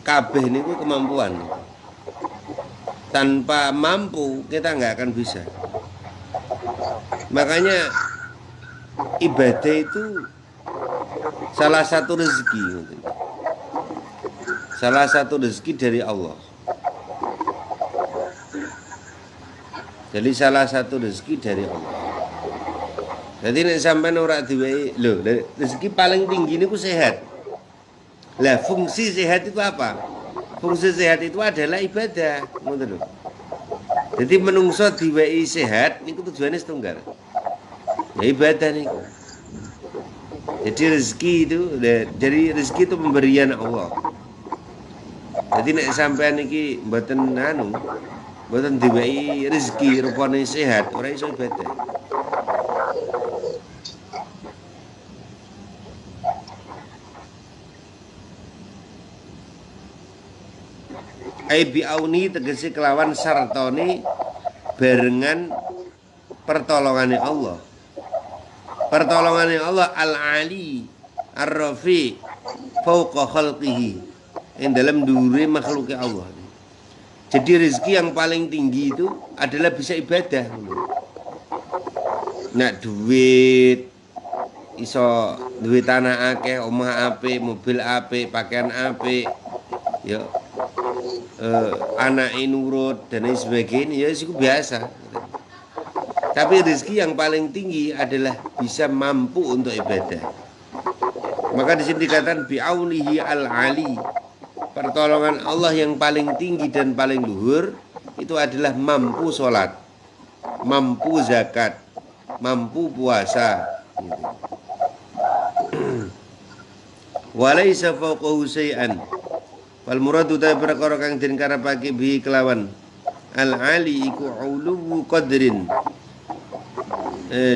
kabeh niku kemampuan. Tanpa mampu kita nggak akan bisa. Makanya ibadah itu salah satu rezeki. Salah satu rezeki dari Allah. Jadi salah satu rezeki dari Allah. Jadi nek sampean ora diwehi, lho, rezeki paling tinggi niku sehat. Lah fungsi sehat itu apa? Fungsi sehat itu adalah ibadah, ngoten lho. Jadi menungso diwehi sehat niku tujuannya setunggal. Ya ibadah niku. Jadi rezeki itu, jadi rezeki itu pemberian Allah. Jadi nek sampean iki mboten mboten diwehi rezeki rupane sehat, ora iso ibadah. Ai biauni tegese kelawan sartone barengan pertolongane Allah. Pertolongane Allah al-ali ar-rafi fauqa khalqihi. Yang dalam dhuwure makhluke Allah. Jadi rezeki yang paling tinggi itu adalah bisa ibadah. Nak duit iso duit tanah akeh, omah apik, mobil apik, pakaian apik, ya anak nurut dan lain sebagainya, ya itu biasa. Tapi rezeki yang paling tinggi adalah bisa mampu untuk ibadah. Maka di sini dikatakan bi'aunihi al-ali. Pertolongan Allah yang paling tinggi dan paling luhur itu adalah mampu sholat, mampu zakat, mampu puasa. Walaisa fawqahu syai'an. Wal muradu ta perkara kang den karepake bi kelawan al-ali iku uluwu qadrin.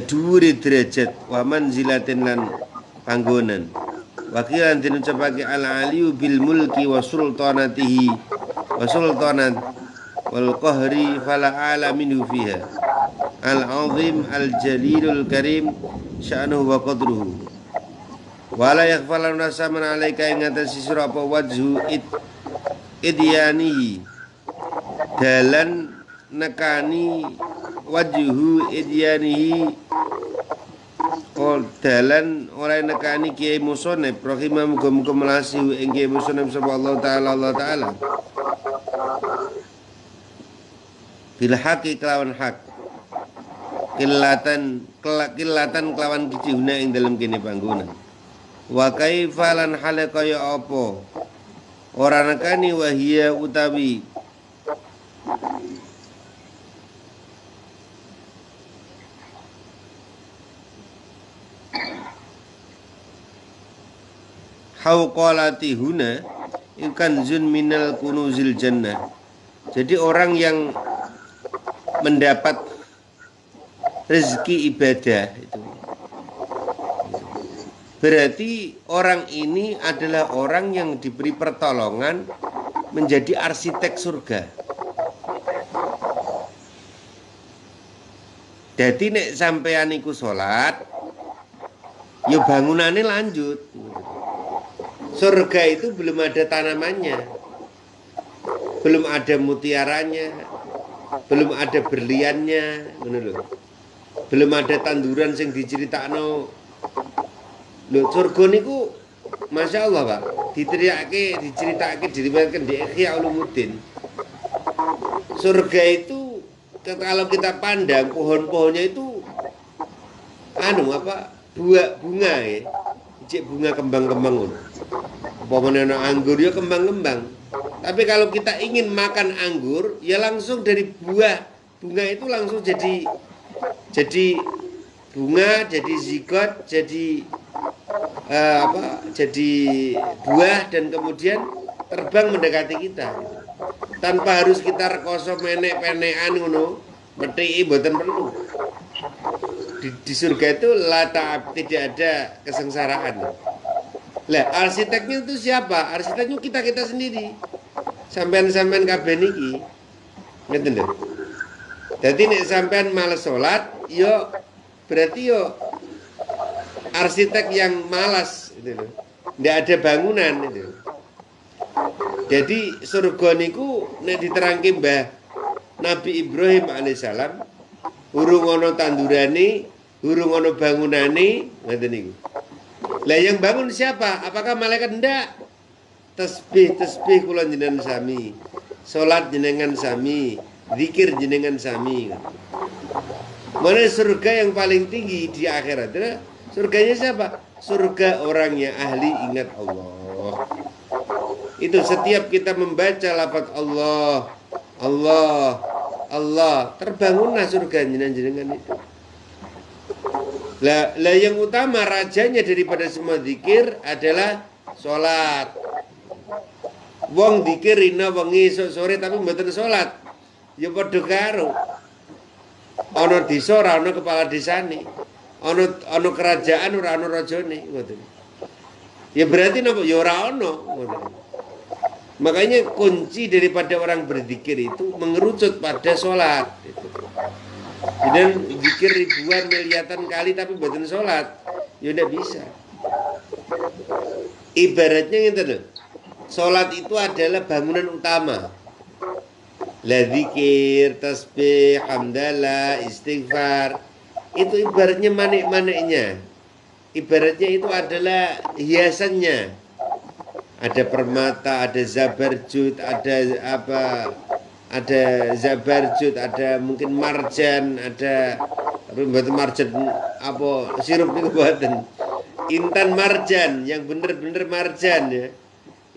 Dhuwure derajat wa manzilatin lan panggonan. Wakilan den ucapake al-aliyu bil mulki wa sultanatihi wa sultanat wal qahri fala ala minhu fiha al-azim al-jalilul karim sya'nuhu wa qadruhu wala yakhfalan nasaman alaika ing ngatasi sira apa wajhu idyanihi dalan nekani wajhu idyanihi dalan ora nekani Kiai Musoneb rahimah muga-muga melasi ing Kiai Musoneb sapa Allah taala bil haqi kelawan hak kilatan kelawan kicihuna ing dalem kene panggonan wa kaifalan hale kaya apa ora nekani wahia utawi hauqalati huna kanzun minal kunuzil jannah. Jadi orang yang mendapat rezeki ibadah itu berarti orang ini adalah orang yang diberi pertolongan menjadi arsitek surga. Jadi nek sampean iku salat ya bangunannya lanjut. Surga itu belum ada tanamannya, belum ada mutiaranya, belum ada berliannya, belum ada tanduran sing diceritakno. Lho surga niku Masya Allah Pak, diceritake diriwayatkan di Ihya Ulumuddin. Surga itu kalau kita pandang pohon-pohonnya itu buah bunga ya, bunga kembang-kembang. Umpamane anggur ya kembang-kembang. Tapi kalau kita ingin makan anggur, ya langsung dari bunga itu langsung jadi bunga, jadi zigot, jadi jadi buah dan kemudian terbang mendekati kita. Tanpa harus kita rekoso menek-penekan ngono, methiki mboten perlu. Di surga itu tidak ada kesengsaraan. Lah arsiteknya itu siapa? Arsiteknya kita sendiri. Sampean-sampean kabeh niki. Ngeten lho. Dadi nek sampean males salat, yo berarti yo arsitek yang malas itu lho. Ndak ada bangunan itu. Jadi surga niku nek diterangke Mbah Nabi Ibrahim alaihissalam, urung ana tandurane, urung ana bangunane, ngoten niku. Lah yang bangun siapa? Apakah malaikat? Ndak. Tasbih kula jenengan sami. Salat jenengan sami, zikir jenengan sami. Mana surga yang paling tinggi di akhirat? Surganya siapa? Surga orang yang ahli ingat Allah. Itu setiap kita membaca lafaz Allah, Allah, Allah, terbangunlah surga jenengan itu. Lah yang utama rajanya daripada semua zikir adalah sholat. Wong zikir rina wengi sore tapi mboten sholat, ya padha karo ana desa ora ana kepala desane, ana kerajaan ora ana rajane, ngoten. Ya berarti napa? Ya ora ana, ngoten. Makanya kunci daripada orang berzikir itu mengerucut pada sholat. Dan zikir ribuan miliatan kali tapi mboten sholat, ya ndak bisa. Ibaratnya ngeten lho. Sholat itu adalah bangunan utama. La zikir, tasbih, hamdalah, istighfar. Itu ibaratnya manik-maniknya. Ibaratnya itu adalah hiasannya. Ada permata, ada zabarjud, ada apa? Ada zabarjud, ada mungkin marjan, ada tapi mboten marjan apa sirup niku mboten. Intan marjan, yang bener-bener marjan ya.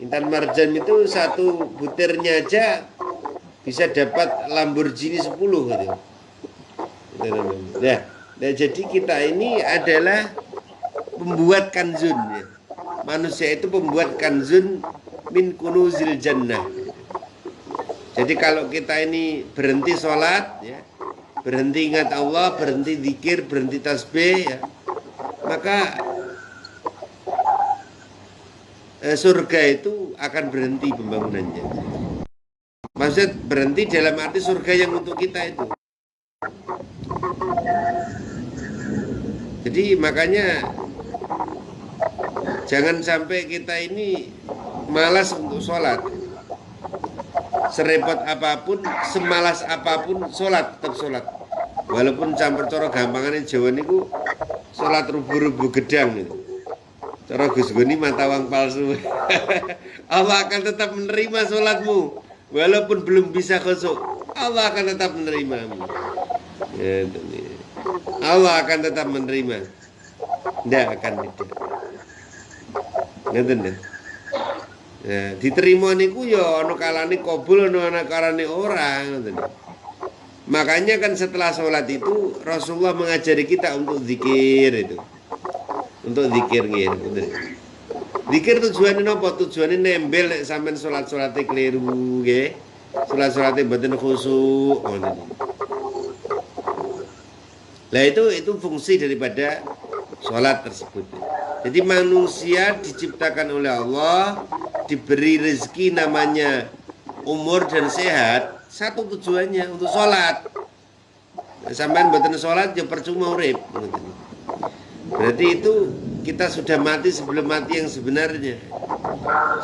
Intan marjan itu satu butirnya aja bisa dapat Lamborghini 10 gitu. Nah, jadi kita ini adalah pembuat kanzun ya. Manusia itu pembuat kanzun min kunuzil jannah. Jadi kalau kita ini berhenti sholat ya, berhenti ingat Allah, berhenti zikir, berhenti tasbih ya, maka surga itu akan berhenti pembangunannya. Maksud berhenti dalam arti surga yang untuk kita itu. Jadi makanya jangan sampai kita ini malas untuk sholat. Serepot apapun, semalas apapun, sholat tetap sholat. Walaupun campur coro gampangannya Jawa niku sholat rubuh-rubuh gedang gitu. Cara Gus Guni mata wang palsu. Allah akan tetap menerima sholatmu walaupun belum bisa khusyuk. Allah akan tetap menerimamu. Ya, Allah akan tetap menerima. Tidak akan tidak. Ngeten deh. Ya, diterima niku ya ana kalane kabul ana kalane ora, ngoten. Makanya kan setelah sholat itu Rasulullah mengajari kita untuk zikir itu. Untuk zikir gitu. Zikir tujuannya napa? Tujuannya nembel nek sampean salat-salate keliru nggih. Salat-salate mboten khusyuk ngoten. Lah itu fungsi daripada salat tersebut. Jadi manusia diciptakan oleh Allah, diberi rezeki namanya umur dan sehat, satu tujuannya untuk salat. Sampean mboten salat ya percuma urip ngoten. Berarti itu kita sudah mati sebelum mati yang sebenarnya.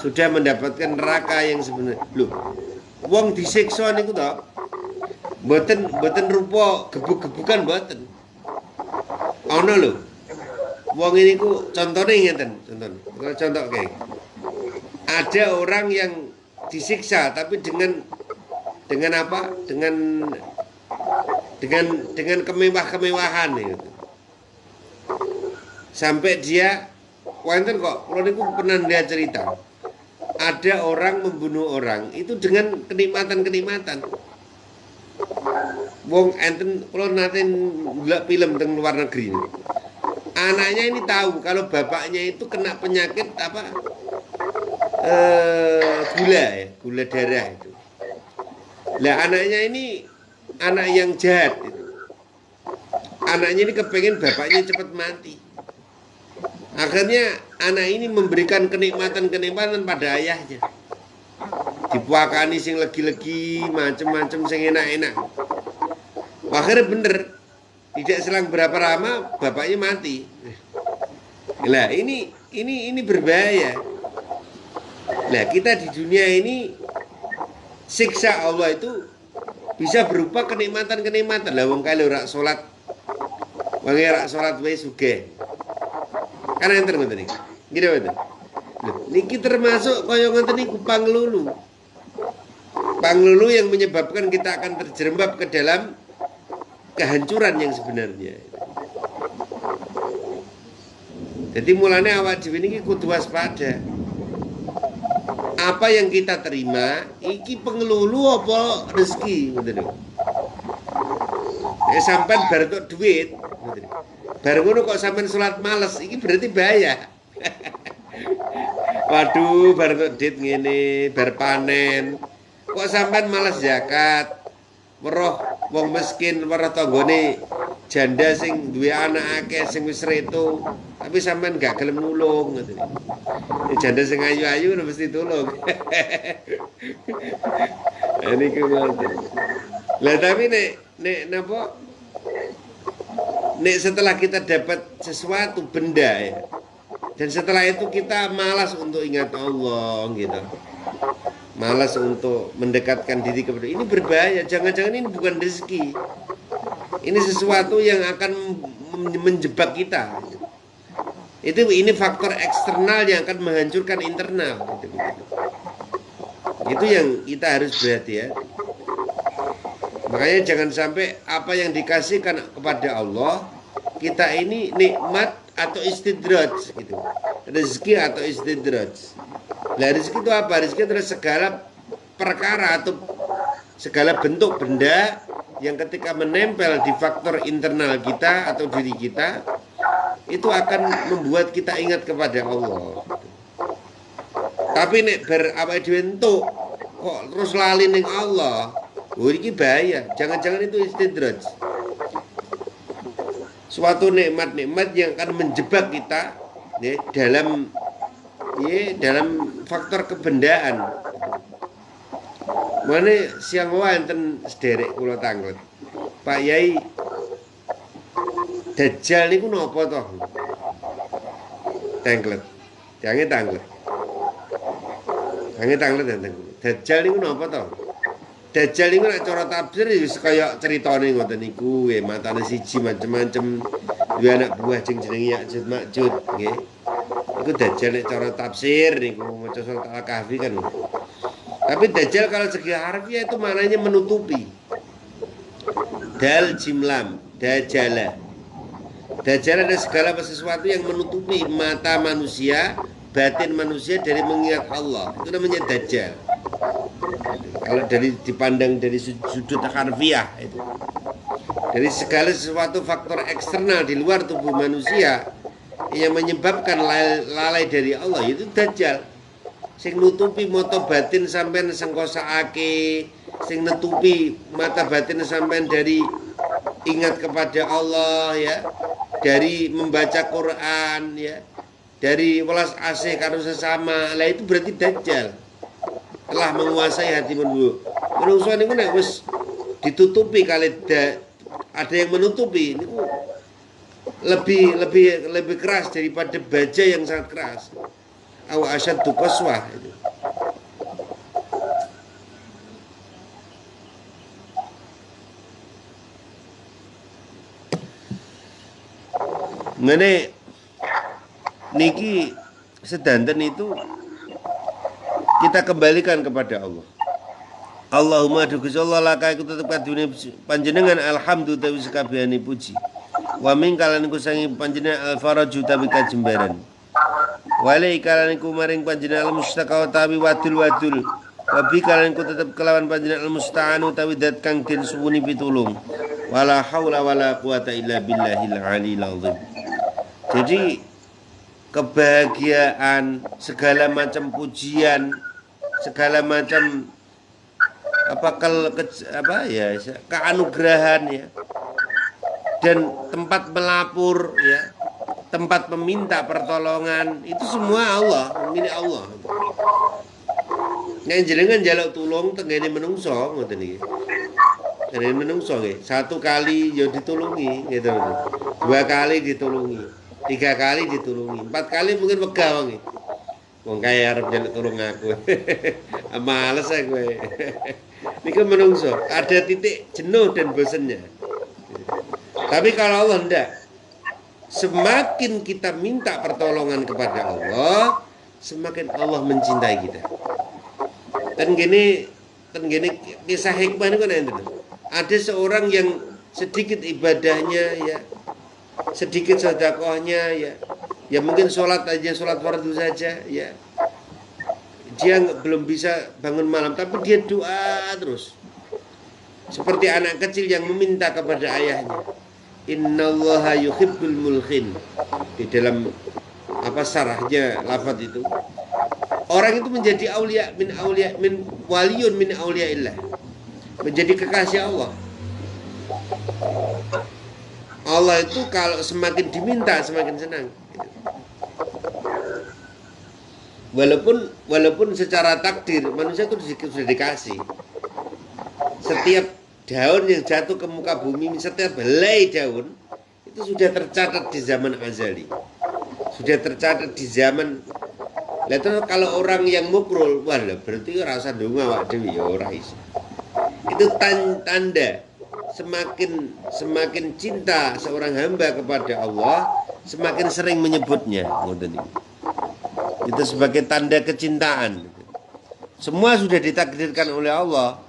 Sudah mendapatkan neraka yang sebenarnya. Loh, wong disiksa niku to. Mboten rupa gebuk-gebukan mboten. Ana lho. Wong ini ku contohnya ngeten, contoh kayak. Ada orang yang disiksa tapi dengan apa? Dengan kemewah-kemewahan gitu. Sampai dia wonten kok, kalau niku pernah lihat cerita. Ada orang membunuh orang itu dengan kenikmatan-kenikmatan. Wong enten kalau nate ndelok film teng luar negeri. Anaknya ini tahu kalau bapaknya itu kena penyakit apa? Gula darah itu. Lah anaknya ini anak yang jahat itu. Anaknya ini kepengen bapaknya cepat mati. Akhirnya anak ini memberikan kenikmatan-kenikmatan pada ayahnya. Dipuakani sing legi-legi, macem-macem sing enak-enak. Akhirnya bener, tidak selang berapa lama bapaknya mati. Lah ini berbahaya. Nah, kita di dunia ini siksa Allah itu bisa berupa kenikmatan-kenikmatan. Lah wong kali ora salat, wong ora salat wae sugih. Kan enten ngoten iki. Nggih mboten. Niki termasuk kaya ngoten niku panglulu. Panglulu yang menyebabkan kita akan terjerembab ke dalam kehancuran yang sebenarnya. Jadi mulanya awak dhewe niki kudu waspada. Apa yang kita terima iki pengelulu apa rezeki ngoten lho. Nek sampean bar entuk duit ngoten. Bar ngono kok sampean salat males iki berarti bahaya. Waduh, bar entuk duit ngene, bar panen. Kok sampean malas zakat? Weruh wong miskin, weruh tanggane janda sing duwe anak akeh sing wis reto, tapi sampean gak gelem nulung ngoten. Janda sing ayu-ayu mesti tulung. Ini ngoten. Lah tapi nek napa? Nek setelah kita dapat sesuatu benda ya. Dan setelah itu kita malas untuk ingat Allah gitu. Malas untuk mendekatkan diri kepada ini berbahaya. Jangan-jangan ini bukan rezeki. Ini sesuatu yang akan menjebak kita. Ini faktor eksternal yang akan menghancurkan internal. Itu yang kita harus berhati-hati. Makanya jangan sampai apa yang dikasihkan kepada Allah kita ini nikmat atau istidraj gitu. Rezeki atau istidraj. Lah rezeki itu apa? Rezeki adalah segala perkara atau segala bentuk benda yang ketika menempel di faktor internal kita atau diri kita itu akan membuat kita ingat kepada Allah. Tapi nek awake dhewe entuk kok terus lali ning Allah. Oh iki bahaya. Jangan-jangan itu istidraj. Suatu nikmat-nikmat yang akan menjebak kita ya, dalam faktor kebendaan. Mane siang wonten sederek kula tanglet. Pak Yai, Dajjal niku napa to? Tanglet. Jange tanglet. Jange tanglet enten. Dajjal niku napa to? Dajjal niku nek cara tafsir wis kaya critane ngoten niku, nggih, matane siji macem-macem, duwe anak buah sing jenenge Ya'jud Ma'jud, nggih. Iku Dajjal nek cara tafsir niku maca surat Al-Kahfi kan. Tapi Dajjal kalau segi harfiah itu maknanya menutupi. Dal jim lam, dajjala. Dajjal adalah segala sesuatu yang menutupi mata manusia, batin manusia dari mengingat Allah. Itu namanya Dajjal. Kalau dipandang dari sudut harfiah itu. Dari segala sesuatu faktor eksternal di luar tubuh manusia yang menyebabkan lalai dari Allah itu Dajjal. Sing nutupi mata batin sampean sengkosake, sing nutupi mata batin sampean dari ingat kepada Allah ya, dari membaca Quran ya, dari welas asih karo sesama. Lah itu berarti Dajjal telah menguasai hati manusia. Manusia niku nek wis ditutupi kali ada yang menutupi niku lebih keras daripada baja yang sangat keras. Aw asyaddu qaswah itu. Ngene niki sedanten itu kita kembalikan kepada Allah. Allahumma Gusti Allah laka iku tetep kadune panjenengan alhamdulillah wis kabehane puji. Wa min kalan iku sangi panjenengan al-faraju tawi kajembaran. Wale kalan iku maring panjenengan al-mustaqaw tawi wadul. Wa bi kalan iku tetep kelawan panjenengan al-musta'anu tawi dat kang den suwuni pitulung. Wala haula wala quwata illa billahil aliyil azim. Jadi kebahagiaan, segala macam pujian, segala macam keanugerahan ya, dan tempat melapor ya, tempat meminta pertolongan itu semua Allah, milik Allah. Yang jenengan njaluk tulung tenggene menungso ngoten iki. Tenggene menungso nggih, 1 kali ya ditulungi gitu. 2 kali ditulungi. 3 kali ditulungi, 4 kali mungkin wegah wong. Wong kaya arep njaluk tulung aku. Males aku. Niku menungso, ada titik jenuh dan bosennya. Tapi kalau Allah enggak, semakin kita minta pertolongan kepada Allah, semakin Allah mencintai kita. Dan gini kisah hikmah ini kan enten. Ada seorang yang sedikit ibadahnya ya, sedikit sedekahnya ya mungkin sholat fardu saja ya. Dia belum bisa bangun malam, tapi dia doa terus. Seperti anak kecil yang meminta kepada ayahnya. Innallaha yuhibbul mulkhin. Di dalam sarahnya lafaz itu. Orang itu menjadi min waliyun min auliyaillah. Menjadi kekasih Allah. Allah itu kalau semakin diminta semakin senang. Walaupun secara takdir manusia itu sudah dikasih. Setiap daun yang jatuh ke muka bumi, setiap helai daun itu sudah tercatat di zaman azali. Sudah tercatat di zaman. Lah kalau orang yang mukrul, wah berarti rasa donga wak dewi ya ora iso. Itu tanda semakin cinta seorang hamba kepada Allah, semakin sering menyebutnya. Itu sebagai tanda kecintaan. Semua sudah ditakdirkan oleh Allah.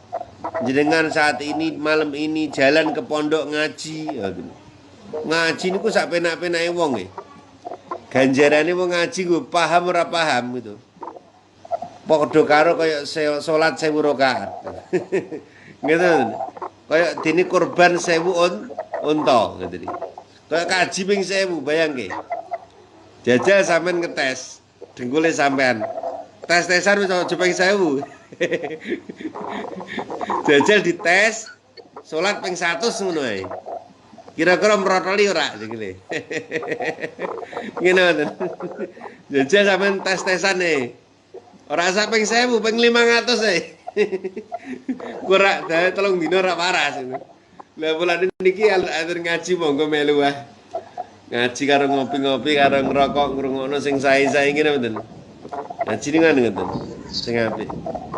Jenengan saat ini malam ini jalan ke pondok ngaji. Ngaji niku sak penak-penake wong e. Ganjarane wong ngaji ku paham ora paham gitu. Padha karo kaya salat 1000 rakaat. Gitu. Kaya dene kurban 1000 unta gitu. Kaya kaji ping 1000 bayangke. Jajal sampean ngetes dengkule sampean. Tes-tesan wis aja ping 1000. Jajal dites salat ping 100 ngono ae. Kira-kira merotoli ora jengile. Ngene. Jajal sampean tes-tesan e. Ora sak ping 1000, ping 500 ae. Ora dae 3 dina ora waras. Lah bulan niki atur ngaji monggo melu wae. Ngaji karo ngopi-ngopi karo ngerokok ngrungokno sing sae-sae ngene mboten. Ngaji niku ngoten. Sing apik.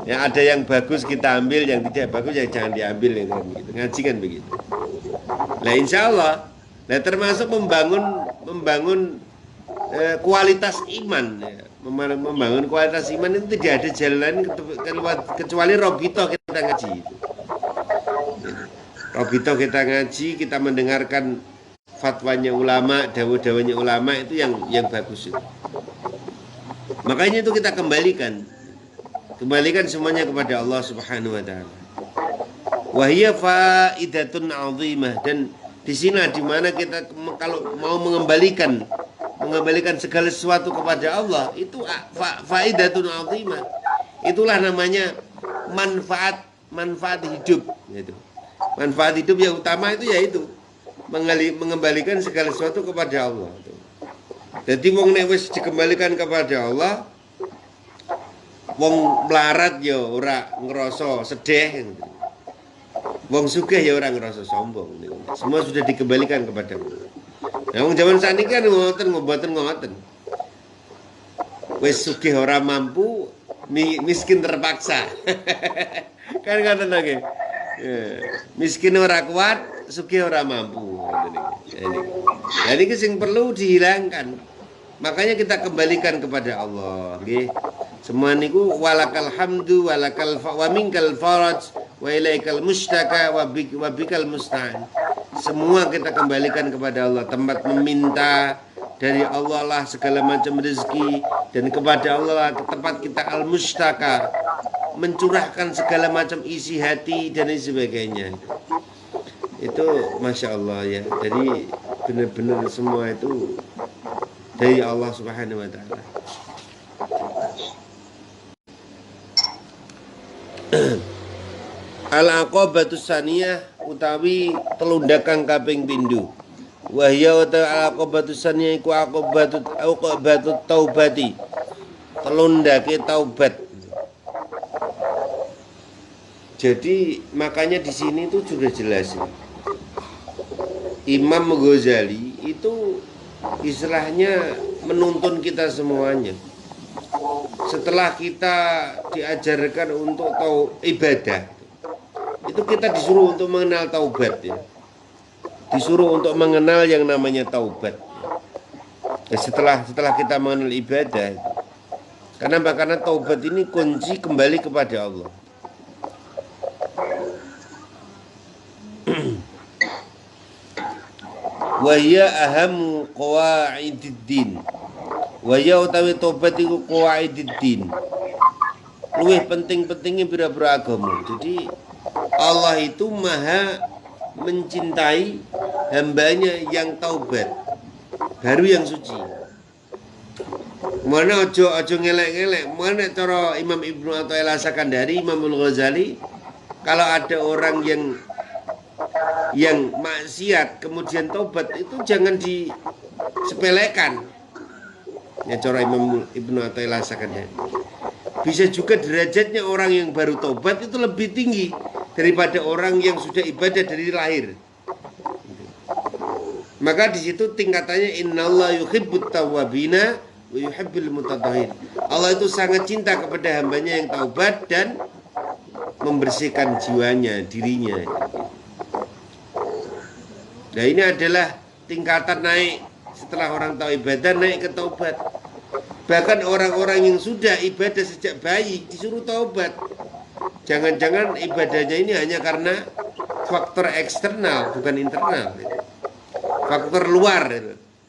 Ya ada yang bagus kita ambil, yang tidak bagus ya jangan diambil ya kan begitu. Ngaji kan begitu. Nah insyaallah, nah termasuk membangun kualitas iman ya. Membangun kualitas iman itu tidak ada jalan kecuali robito kita ngaji. Robito kita ngaji, kita mendengarkan fatwanya ulama, dawuh-dawuhnya ulama itu yang bagus itu. Makanya itu kita kembalikan semuanya kepada Allah Subhanahu wa taala. Wa hiya faidatun 'azimah, dan di sini di mana kita kalau mau mengembalikan segala sesuatu kepada Allah itu faidatun 'azimah. Itulah namanya manfaat hidup gitu. Manfaat hidup yang utama itu yaitu mengembalikan segala sesuatu kepada Allah. Jadi wong nek wis dikembalikan kepada Allah, wong melarat ya ora ngerasa sedih. Wong sugih ya ora ngerasa sombong. Semua sudah dikembalikan kepada Allah. Nah, wong zaman sakniki kan mboten ngoten. Wis sugih ora mampu, miskin terpaksa. Kan ngoten lagi. Miskin ora kuat, sugih ora mampu. Jadi sing perlu dihilangkan. Makanya kita kembalikan kepada Allah, nggih. Semua niku walakal hamdu wa minkal faraj wa ilaikal mustaka wa bikal musta'an. Semua kita kembalikan kepada Allah. Tempat meminta dari Allah lah segala macam rezeki, dan kepada Allah lah tempat kita al-mustaka, mencurahkan segala macam isi hati dan sebagainya. Itu Masya Allah ya. Jadi benar-benar semua itu dari Allah Subhanahu wa taala. Al-aqabatus saniyah utawi telundakan kaping pindho. Wa hiya al-aqabatus saniyah iku aqabatut taubati. Telundake taubat. Jadi makanya di sini itu sudah jelas. Imam Ghazali itu istilahnya menuntun kita semuanya. setelah kita diajarkan untuk tahu ibadah, itu kita disuruh untuk mengenal taubat ya. Disuruh untuk mengenal yang namanya taubat. Ya, setelah kita mengenal ibadah, karena taubat ini kunci kembali kepada Allah. Wa ya ahamu qawaididdin. Wa ya utawi taubat iku qawaididdin. Luwih penting-pentingnya pira-pira agama. Jadi Allah itu maha mencintai hambanya yang taubat, baru yang suci. Mana ojo ngelek-ngelek. Mana cara Imam Ibnu Athaillah Sakandari, Imam Al-Ghazali, kalau ada orang yang maksiat kemudian taubat, itu jangan disepelekan. Ya cara Imam Ibnu Athaillah Sakandari. Bisa juga derajatnya orang yang baru taubat itu lebih tinggi daripada orang yang sudah ibadah dari lahir. Maka di situ tingkatannya innallaha yuhibbut tawwabina wa yuhibbul mutatahhirin. Allah itu sangat cinta kepada hambanya yang taubat dan membersihkan jiwanya, dirinya. Nah, ini adalah tingkatan naik setelah orang tahu ibadah, naik ke taubat. Bahkan orang-orang yang sudah ibadah sejak bayi disuruh taubat. Jangan-jangan ibadahnya ini hanya karena faktor eksternal, bukan internal. Faktor luar,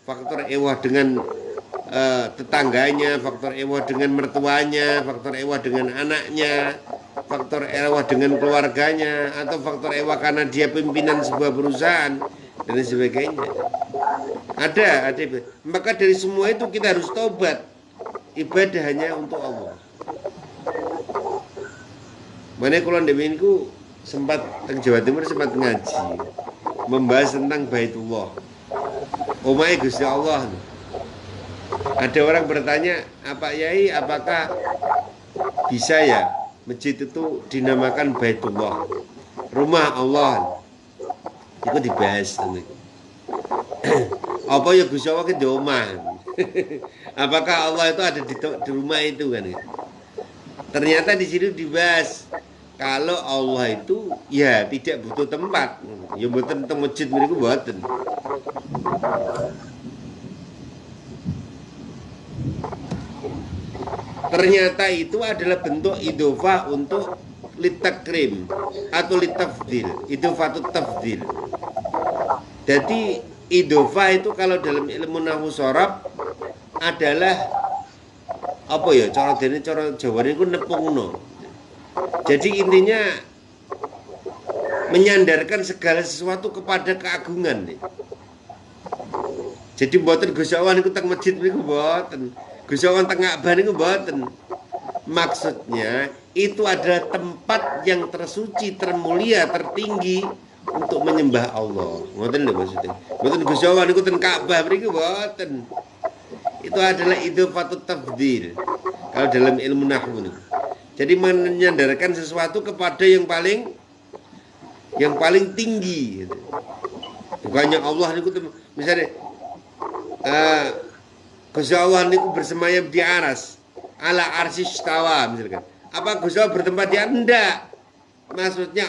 faktor ewah dengan tetangganya, faktor ewah dengan mertuanya, faktor ewah dengan anaknya, faktor ewah dengan keluarganya, atau faktor ewah karena dia pimpinan sebuah perusahaan dan sebagainya. Ada. Maka dari semua itu kita harus taubat. Ibadah hanya untuk Allah. Mana kalau ndeminku sempat di Jawa Timur sempat ngaji membahas tentang Baitullah. Omahe Gusti Allah. Ada orang bertanya, "Apa Yai, apakah bisa ya masjid itu dinamakan Baitullah, rumah Allah?" Itu dibahas. Apa ya Gusti Allah di omah? Apakah Allah itu ada di rumah itu kan? Ternyata di sini dibahas kalau Allah itu ya tidak butuh tempat. Ya mboten teng masjid mriku mboten. Ternyata itu adalah bentuk idhofah untuk litakrim atau litafdil, idhofatut tafdil. Jadi idhofah itu kalau dalam ilmu nahwu sharaf adalah apa ya, cara Jawa niku nepungno. Jadi intinya menyandarkan segala sesuatu kepada keagungan nih. Jadi mboten Gusti Allah niku teng masjid niku mboten. Gusti Allah teng Ka'bah niku mboten. Maksudnya itu adalah tempat yang tersuci, termulia, tertinggi untuk menyembah Allah. Ngoten lho maksudnya. Mboten Gusti Allah niku teng Ka'bah mriku mboten. Itu adalah idhofatut tafdil kalau dalam ilmu nahwu. Jadi menyandarkan sesuatu kepada yang paling tinggi gitu. Bukannya Allah niku misalnya Gusti Allah niku bersemayam di aras ala arsistawa misalkan. Apa Gusti Allah bertempat di enggak? Maksudnya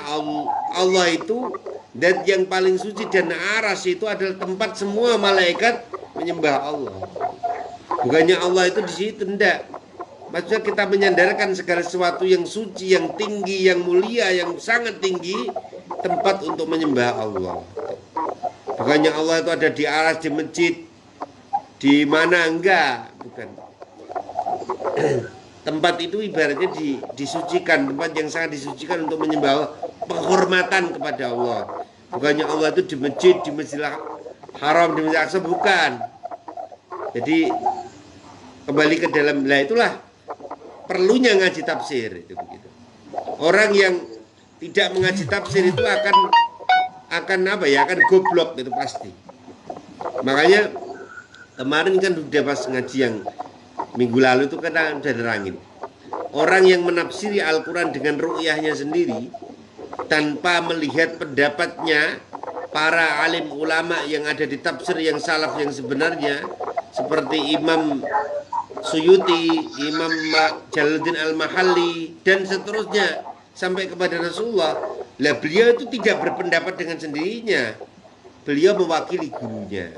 Allah itu zat yang paling suci dan aras itu adalah tempat semua malaikat menyembah Allah. Bukannya Allah itu di situ, enggak. Maksudnya kita menyandarkan segala sesuatu yang suci, yang tinggi, yang mulia, yang sangat tinggi, tempat untuk menyembah Allah. Bukannya Allah itu ada di aras, di masjid, di mana, enggak, bukan. Tempat itu ibaratnya disucikan, tempat yang sangat disucikan untuk menyembah Allah, penghormatan kepada Allah. Bukannya Allah itu di Masjidil Haram, di Masjid Aqsa, bukan. Jadi kembali ke dalam, lah itulah perlunya ngaji tafsir itu begitu. Orang yang tidak mengaji tafsir itu akan apa ya? Akan goblok itu pasti. Makanya kemarin kan udah pas ngaji yang minggu lalu itu kan udah nerangin. Orang yang menafsiri Al-Quran dengan ru'yahnya sendiri tanpa melihat pendapatnya para alim ulama yang ada di tafsir yang salaf yang sebenarnya, seperti Imam Suyuti, Imam Jalaluddin Al-Mahalli dan seterusnya sampai kepada Rasulullah. Lah beliau itu tidak berpendapat dengan sendirinya. Beliau mewakili gurunya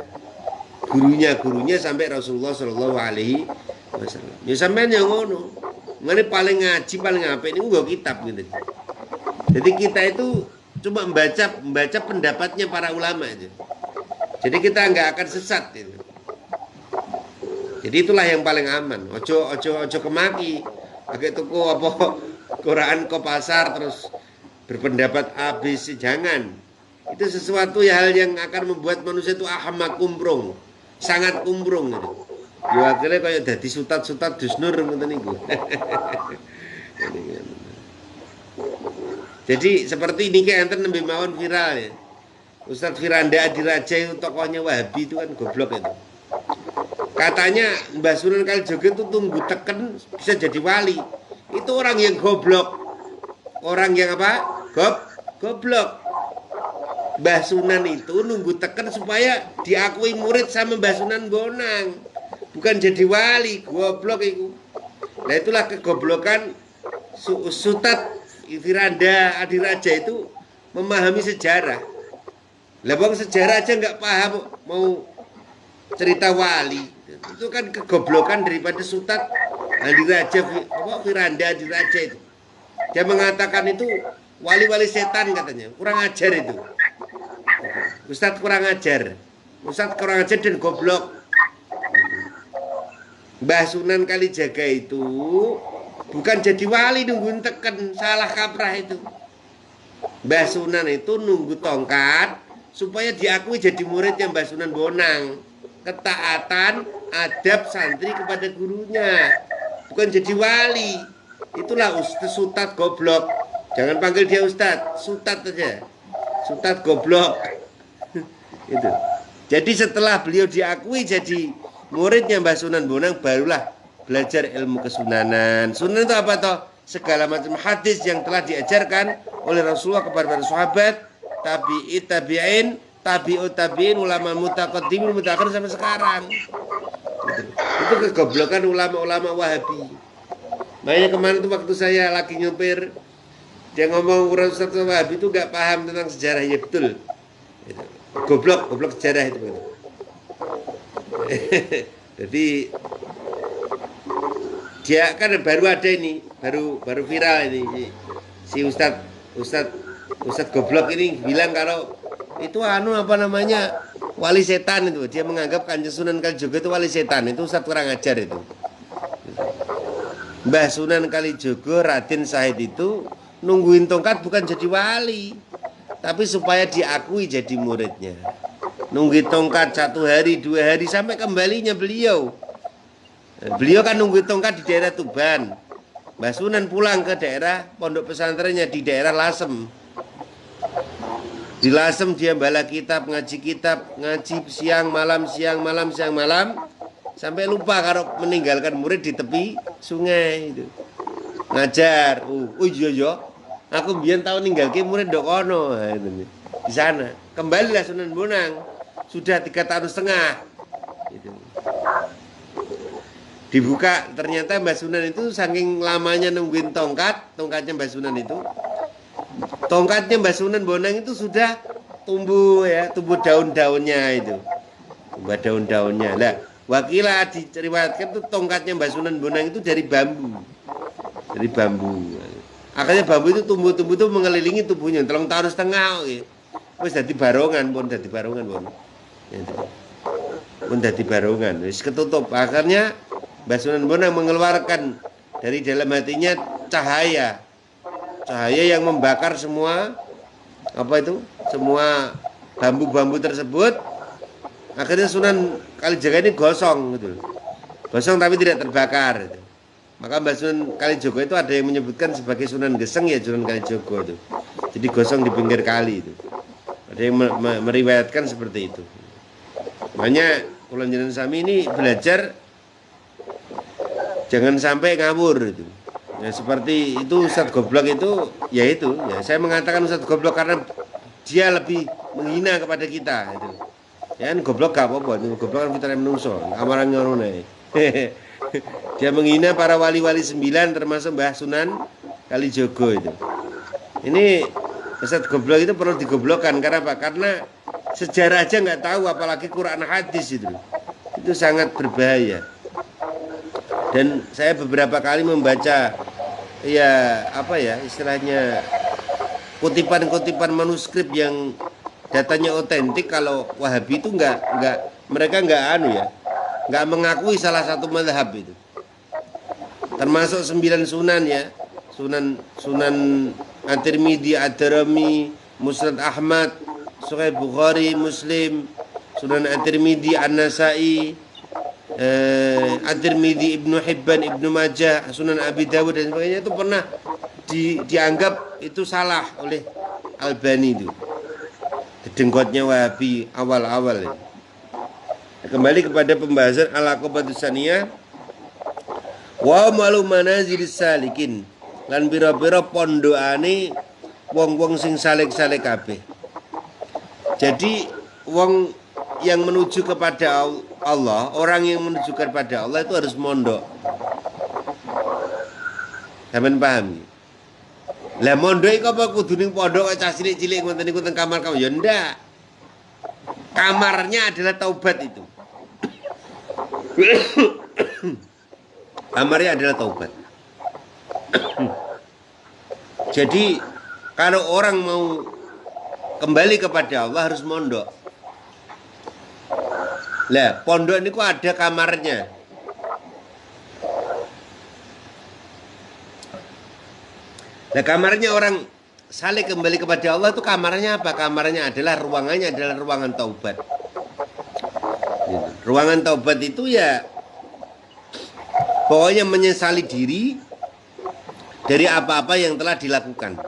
sampai Rasulullah Shallallahu Alaihi Wasallam. Ya sampean yang ngono. Mana paling ngaji paling apa ini gua kitab gitu. Jadi kita itu cuma membaca pendapatnya para ulama aja. Jadi kita nggak akan sesat gitu. Jadi itulah yang paling aman. Ojo kemaki. Pakai tuku apa Quran ke pasar terus berpendapat habis, jangan. Itu sesuatu hal yang akan membuat manusia itu ahmak kumprung, sangat kumprung gitu. Ya akhirnya kayak dadi sutat-sutat dusnur ngoten niku. Jadi seperti ini kayak enten nembe mawon viral ya. Ustadz Firanda Adiraja itu tokohnya Wahabi itu kan goblok itu. Katanya Mbah Sunan Kalijaga itu tunggu teken bisa jadi wali. Itu orang yang goblok. Orang yang apa? Goblok. Mbah Sunan itu nunggu teken supaya diakui murid sama Mbah Sunan Bonang. Bukan jadi wali, goblok itu. Nah itulah kegoblokan Sutat Firanda Adiraja itu memahami sejarah. Lah bang sejarah aja nggak paham mau cerita wali. Itu kan kegoblokan daripada Sutat Adiraja Firanda Adiraja itu. Dia mengatakan itu wali-wali setan katanya. Kurang ajar itu. Ustadz kurang ajar. Ustadz kurang ajar dan goblok. Mbah Sunan Kalijaga itu bukan jadi wali nungguin teken, salah kaprah itu. Mbah Sunan itu nunggu tongkat supaya diakui jadi muridnya Mbah Sunan Bonang. Ketaatan, adab santri kepada gurunya. Bukan jadi wali. Itulah Ustadz Sutat goblok. Jangan panggil dia Ustadz, Sutat aja. Sutat goblok. Itu. Jadi setelah beliau diakui jadi muridnya Mbah Sunan Bonang, barulah belajar ilmu kesunanan. Sunan itu apa toh? Segala macam hadis yang telah diajarkan oleh Rasulullah kepada para sahabat, tabi'in, tabi'in, ulama mutaqaddimin, mutaakhir sampai sekarang. Itu kegoblokan ulama-ulama Wahabi. Makanya kemarin tuh waktu saya lagi nyopir, dia ngomong Ustaz Wahabi itu gak paham tentang sejarah, ya betul. Goblok sejarah itu. Jadi dia kan baru ada ini, baru viral ini si Ustadz goblok ini bilang kalau itu apa namanya wali setan itu. Dia menganggap Kanjeng Sunan Kalijaga itu wali setan. Itu Ustadz kurang ajar itu. Mbah Sunan Kalijaga Raden Said itu nungguin tongkat bukan jadi wali, tapi supaya diakui jadi muridnya. Nunggu tongkat 1 hari, 2 hari sampai kembalinya beliau. Beliau kan nunggu tongkat di daerah Tuban. Mbah Sunan pulang ke daerah pondok pesantrennya di daerah Lasem. Di Lasem dia bala kitab, ngaji siang malam, sampai lupa kalau meninggalkan murid di tepi sungai itu. Ngajar. Iya. Aku biyen tau ninggalke murid ndok kono. Di sana. Kembalilah Sunan Bonang. Sudah 3,5 tahun. Gitu. Dibuka ternyata Mbah Sunan itu saking lamanya nungguin tongkatnya Mbah Sunan itu. Tongkatnya Mbah Sunan Bonang itu sudah tumbuh daun-daunnya itu. Tumbuh daun-daunnya. Lah, wakilah diriwayatkan itu tongkatnya Mbah Sunan Bonang itu dari bambu. Akhirnya bambu itu tumbuh itu mengelilingi tubuhnya 3,5 tahun gitu. Wis dadi barongan pun. Pun dadi barongan, wis ketutup. Akhirnya Mbah Sunan Bonang mengeluarkan dari dalam hatinya cahaya yang membakar semua semua bambu-bambu tersebut. Akhirnya Sunan Kalijaga ini gosong gitu. Gosong tapi tidak terbakar gitu. Maka Mbah Sunan Kalijaga itu ada yang menyebutkan sebagai Sunan Geseng ya Sunan Kalijaga itu. Jadi gosong di pinggir kali itu. Ada yang meriwayatkan seperti itu. Makanya kula njenengan sami ini belajar jangan sampai ngawur itu. Ya seperti itu Ustadz goblok itu ya saya mengatakan Ustadz goblok karena dia lebih menghina kepada kita itu. Ya kan goblok gak apa-apa, goblok kan fitrah menungso, amaran ngono ae. Dia menghina para wali-wali 9 termasuk Mbah Sunan Kalijogo itu. Ini Ustadz goblok itu perlu digoblokkan karena apa? Karena sejarah aja nggak tahu apalagi Quran hadis itu. Itu sangat berbahaya. Dan saya beberapa kali membaca ya apa ya istilahnya kutipan-kutipan manuskrip yang datanya otentik. Kalau Wahabi itu mereka nggak mengakui salah satu mazhab itu, termasuk 9 sunan ya, Sunan At-Tirmidzi, Ad-Darimi, Musnad Ahmad, Sahih Bukhari, Muslim, Sunan At-Tirmidzi, An-Nasai, At-Tirmidzi, Ibnu Hibban, Ibnu Majah, Sunan Abi Dawud dan sebagainya itu pernah dianggap itu salah oleh Albani itu. Dedengkotnya Wahabi awal-awal ya. Kembali kepada pembahasan al-aqabatus saniyah wa malu manazilis salikin lan pira-pira pondokane wong-wong sing salik-salik kabeh. Jadi wong yang menuju kepada Allah, orang yang menuju kepada Allah itu harus mondok. Sampeyan paham? Lah mondok iku apa kudu ning pondok cah cilik-cilik ngoten niku teng kamar kamu? Ya ndak. Kamarnya adalah taubat itu. Kamarnya adalah taubat. Jadi kalau orang mau kembali kepada Allah harus mondok. Lah pondok ini kok ada kamarnya. Nah kamarnya orang saleh kembali kepada Allah itu kamarnya apa? Kamarnya adalah ruangan taubat. Ruangan taubat itu ya pokoknya menyesali diri dari apa-apa yang telah dilakukan.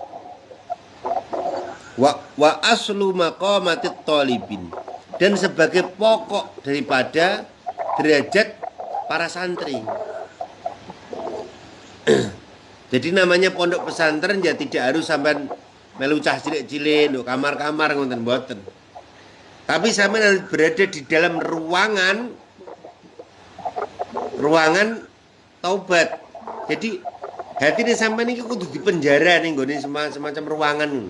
Wa aslu maqamatit thalibin, dan sebagai pokok daripada derajat para santri. Jadi namanya pondok pesantren ya tidak harus sampai melu cah cilik-cilik nduk kamar-kamar ngoten mboten. Tapi sampean harus berada di dalam ruangan taubat. Jadi hati ini sampean iki kudu dipenjara ning nggone semacam ruangan.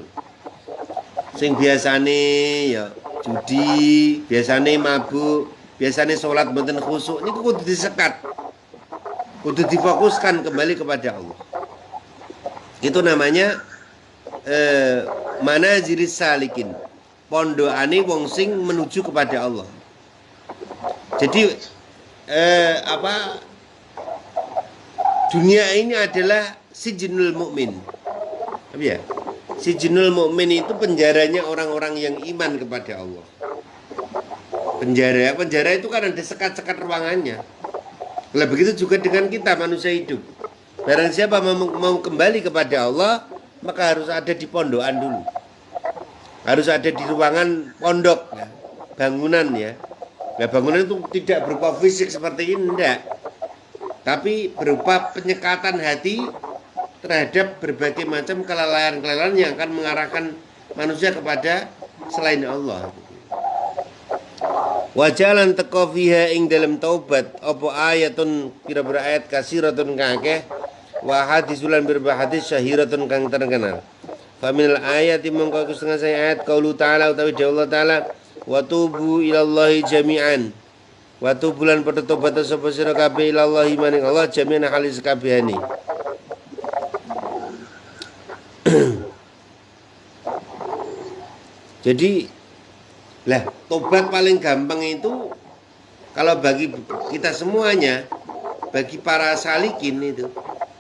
Sing biasane ya judi, biasane mabuk, biasane salat mboten khusyuk niku kudu disekat. Kudu difokuskan kembali kepada Allah. Itu namanya manazilis salikin. Pondokane wong sing menuju kepada Allah. Jadi dunia ini adalah sijnul mukmin. Apa ya? Sijnul mukmin itu penjaranya orang-orang yang iman kepada Allah. Penjara itu kan ada sekat-sekat ruangannya. Lah begitu juga dengan kita manusia hidup. Barang siapa mau kembali kepada Allah, maka harus ada di pondokan dulu. Harus ada di ruangan pondok ya, bangunan ya. Nah, bangunan itu tidak berupa fisik seperti ini enggak. Tapi berupa penyekatan hati terhadap berbagai macam kelalaian-kelalaian yang akan mengarahkan manusia kepada selain Allah. Wajalan teko fiha ing dalam taubat apa ayatun pira-pira ayat kasiratun kakeh wa hadisulan berba hadis syahiratun kang terkenal. Faminal ayati mongko setengah saya ayat qaulu ta'ala utawi dawuh Allah ta'ala wa tubu ilallahi jami'an. Wa tubulan padha tobat sapa sira kabeh ilallahi maring Allah jami'an halis kabehane. Jadi lah tobat paling gampang itu kalau bagi kita semuanya, bagi para salikin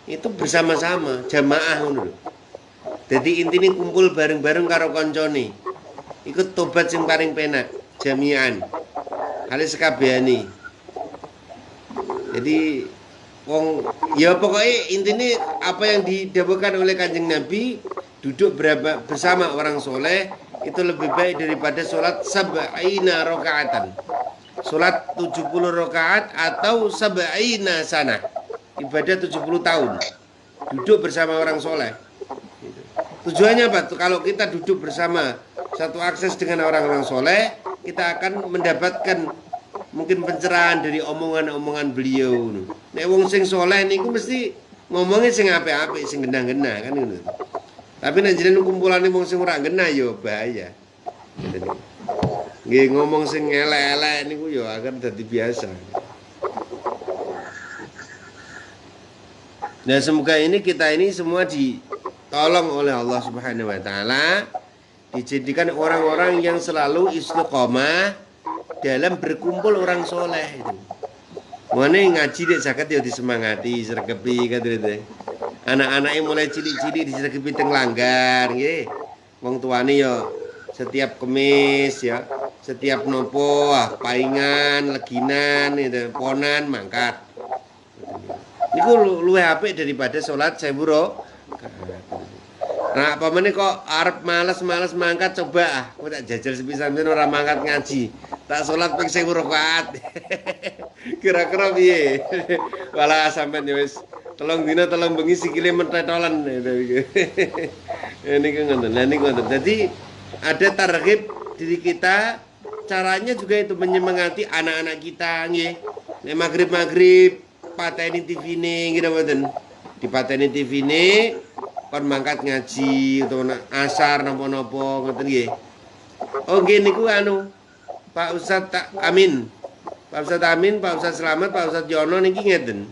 itu bersama-sama jamaah ngono. Jadi intinya kumpul bareng-bareng karo koncone. Ikut tobat sing paling penak, jami'an. Halis kabehane. Jadi wong ya pokoknya intinya apa yang didawuhkan oleh Kanjeng Nabi, duduk bersama orang soleh itu lebih baik daripada sholat sab'ina rakaatan. Sholat 70 rakaat atau sab'ina sana. Ibadah 70 tahun. Duduk bersama orang soleh. Tujuannya apa? Kalau kita duduk bersama satu akses dengan orang-orang soleh, kita akan mendapatkan mungkin pencerahan dari omongan-omongan beliau. Nek wong sing soleh niku mesti ngomongnya sing apik-apik, sing genah-genah kan ngono. Tapi nek jenengan kumpulane wong sing ora genah ya bahaya. Nggih ngomong sing elek-elek niku ya akan dadi biasa. Nah, semoga kita ini semua ditolong oleh Allah Subhanahu wa taala, dijadikan orang-orang yang selalu istiqomah dalam berkumpul orang soleh itu. Mana ngaji dek zakat ya disemangati, sergepi kan itu. Anak-anaknya mulai cilik-cilik disergepi teng langgar, nggih. Wong tuane ya setiap kemis ya, setiap nopo, paingan, leginan, itu, ponan, mangkat. Niku luwih apik daripada salat 1000 rakaat. Nah, pamane kok arep males mangkat coba aku tak jajal sepisan ora mangkat ngaji. Tak salat ping 1000 rakaat. Kira-kira piye? Walah sampean ya wis telung dina telung bengi sikile mentetolan. Niku ngoten. Lah niku ngoten. Dadi ada targhib diri kita, caranya juga itu menyemangati anak-anak kita nggih. Nek maghrib pateni TV-ne gitu mboten. Dipateni TV-ne kon mangkat ngaji utawa asar napa-napa ngoten nggih. Oh nggih niku anu Pak Ustadz Amin. Pak Ustadz Amin, Pak Ustadz Slamet, Pak Ustadz Yono niki ngeten.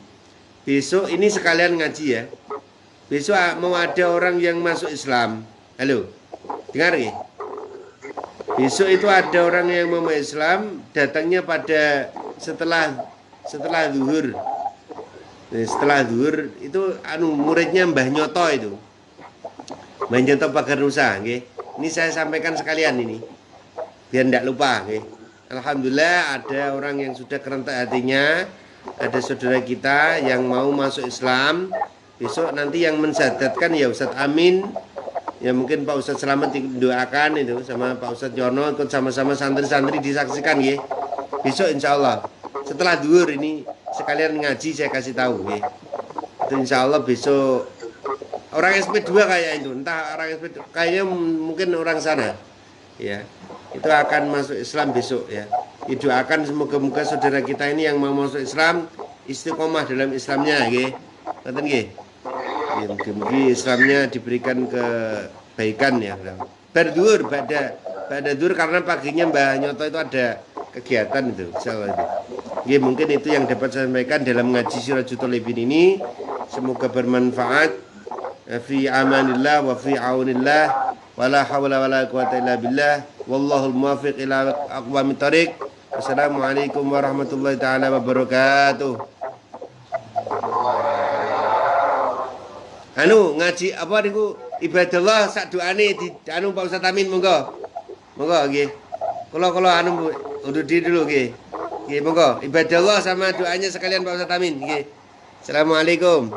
Besok ini sekalian ngaji ya. Besok mau ada orang yang masuk Islam. Halo. Dengar nggih? Besok itu ada orang yang mau masuk Islam, datangnya pada setelah zuhur. Setelah zuhur itu muridnya Mbah Nyoto itu. Mbah Nyoto Pagar Nusa nggih. Ini saya sampaikan sekalian ini. Biar tidak lupa nggih. Alhamdulillah ada orang yang sudah kerentak hatinya, ada saudara kita yang mau masuk Islam. Besok nanti yang mensadatkan ya Ustadz Amin. Ya mungkin Pak Ustadz Slamet doakan itu sama Pak Ustadz Yono ikut sama-sama santri-santri disaksikan nggih. Besok insya Allah setelah zuhur ini sekalian ngaji saya kasih tahu nggih. Itu insya Allah besok orang SP2 kayak itu, entah orang SP2 kayaknya mungkin orang sana. Ya. Itu akan masuk Islam besok ya. Didoakan semoga-moga saudara kita ini yang mau masuk Islam istiqomah dalam Islamnya nggih. Ngoten nggih. Ya, mungkin Islamnya diberikan kebaikan ya. Berdur pada dur karena paginya Mbah Nyoto itu ada kegiatan itu insyaallah itu. Nggih, mungkin itu yang dapat saya sampaikan dalam ngaji Sirajutul Thalibin ini. Semoga bermanfaat fi amanillah wa fi aunillah wala haula wala quwata illa billah wallahul muwaffiq ila aqwamit thoriq. Wassalamualaikum warahmatullahi taala wabarakatuh. Ngaji apa niku ibadallah sak doane di Pak Ustadz Amin monggo. Monggo nggih. Kula undur diri dulu nggih. Nggih monggo ibadallah sama doanya sekalian Pak Ustadz Amin nggih. Assalamualaikum.